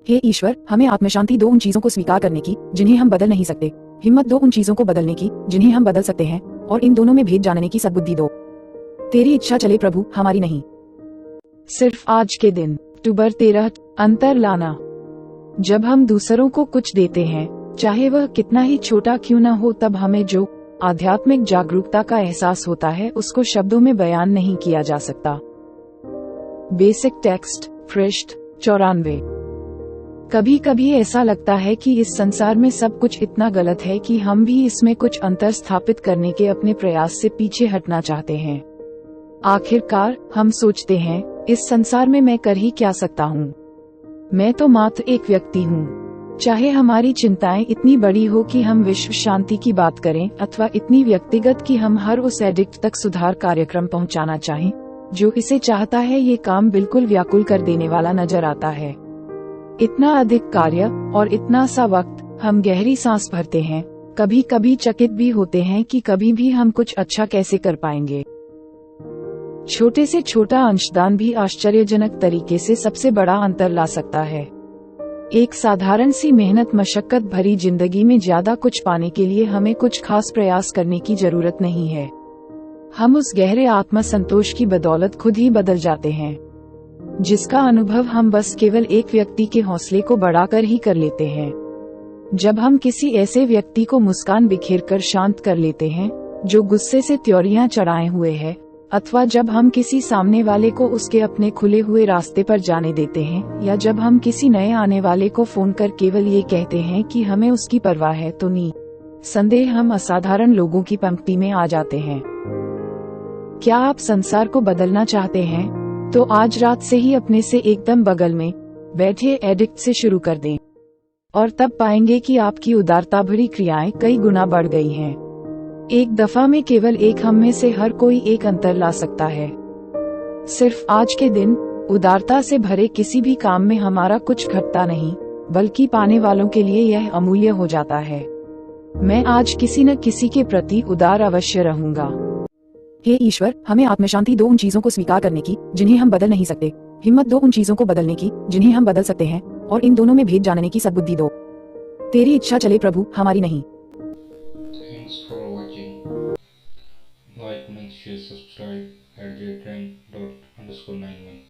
हे ईश्वर, हमें आत्मशांति दो उन चीजों को स्वीकार करने की जिन्हें हम बदल नहीं सकते, हिम्मत दो उन चीजों को बदलने की जिन्हें हम बदल सकते हैं, और इन दोनों में भेद जानने की सद्बुद्धि दो। तेरी इच्छा चले प्रभु, हमारी नहीं। सिर्फ आज के दिन अक्टूबर 13 अंतर लाना। जब हम दूसरों को कुछ देते हैं, चाहे वह कितना ही छोटा क्यों न हो, तब हमें जो आध्यात्मिक जागरूकता का एहसास होता है उसको शब्दों में बयान नहीं किया जा सकता। बेसिक टेक्स्ट पृष्ठ 94। कभी कभी ऐसा लगता है कि इस संसार में सब कुछ इतना गलत है कि हम भी इसमें कुछ अंतर स्थापित करने के अपने प्रयास से पीछे हटना चाहते हैं। आखिरकार हम सोचते हैं, इस संसार में मैं कर ही क्या सकता हूँ, मैं तो मात्र एक व्यक्ति हूँ। चाहे हमारी चिंताएं इतनी बड़ी हो कि हम विश्व शांति की बात करें, अथवा इतनी व्यक्तिगत कि हम हर उस एडिक्ट तक सुधार कार्यक्रम पहुँचाना चाहें जो इसे चाहता है, ये काम बिल्कुल व्याकुल कर देने वाला नजर आता है। इतना अधिक कार्य और इतना सा वक्त, हम गहरी सांस भरते हैं, कभी कभी चकित भी होते हैं कि कभी भी हम कुछ अच्छा कैसे कर पाएंगे। छोटे से छोटा अंशदान भी आश्चर्यजनक तरीके से सबसे बड़ा अंतर ला सकता है। एक साधारण सी मेहनत मशक्कत भरी जिंदगी में ज्यादा कुछ पाने के लिए हमें कुछ खास प्रयास करने की जरूरत नहीं है। हम उस गहरे आत्म संतोष की बदौलत खुद ही बदल जाते हैं, जिसका अनुभव हम बस केवल एक व्यक्ति के हौसले को बढ़ाकर ही कर लेते हैं। जब हम किसी ऐसे व्यक्ति को मुस्कान बिखेर कर शांत कर लेते हैं जो गुस्से से त्योरियां चढ़ाए हुए है, अथवा जब हम किसी सामने वाले को उसके अपने खुले हुए रास्ते पर जाने देते हैं, या जब हम किसी नए आने वाले को फोन कर केवल ये कहते हैं कि हमें उसकी परवाह है, तो निसंदेह हम असाधारण लोगों की पंक्ति में आ जाते हैं। क्या आप संसार को बदलना चाहते हैं? तो आज रात से ही अपने से एकदम बगल में बैठे एडिक्ट से शुरू कर दें, और तब पाएंगे कि आपकी उदारता भरी क्रियाएं कई गुना बढ़ गई हैं। एक दफा में केवल एक हम में से हर कोई एक अंतर ला सकता है। सिर्फ आज के दिन उदारता से भरे किसी भी काम में हमारा कुछ घटता नहीं, बल्कि पाने वालों के लिए यह अमूल्य हो जाता है। मैं आज किसी न किसी के प्रति उदार अवश्य रहूंगा। हे ईश्वर, हमें आत्मशांति दो उन चीजों को स्वीकार करने की जिन्हें हम बदल नहीं सकते, हिम्मत दो उन चीजों को बदलने की जिन्हें हम बदल सकते हैं, और इन दोनों में भेद जानने की सद्बुद्धि दो। तेरी इच्छा चले प्रभु, हमारी नहीं। Thanks for watching. Like, comment, share, subscribe at @jtrain_91.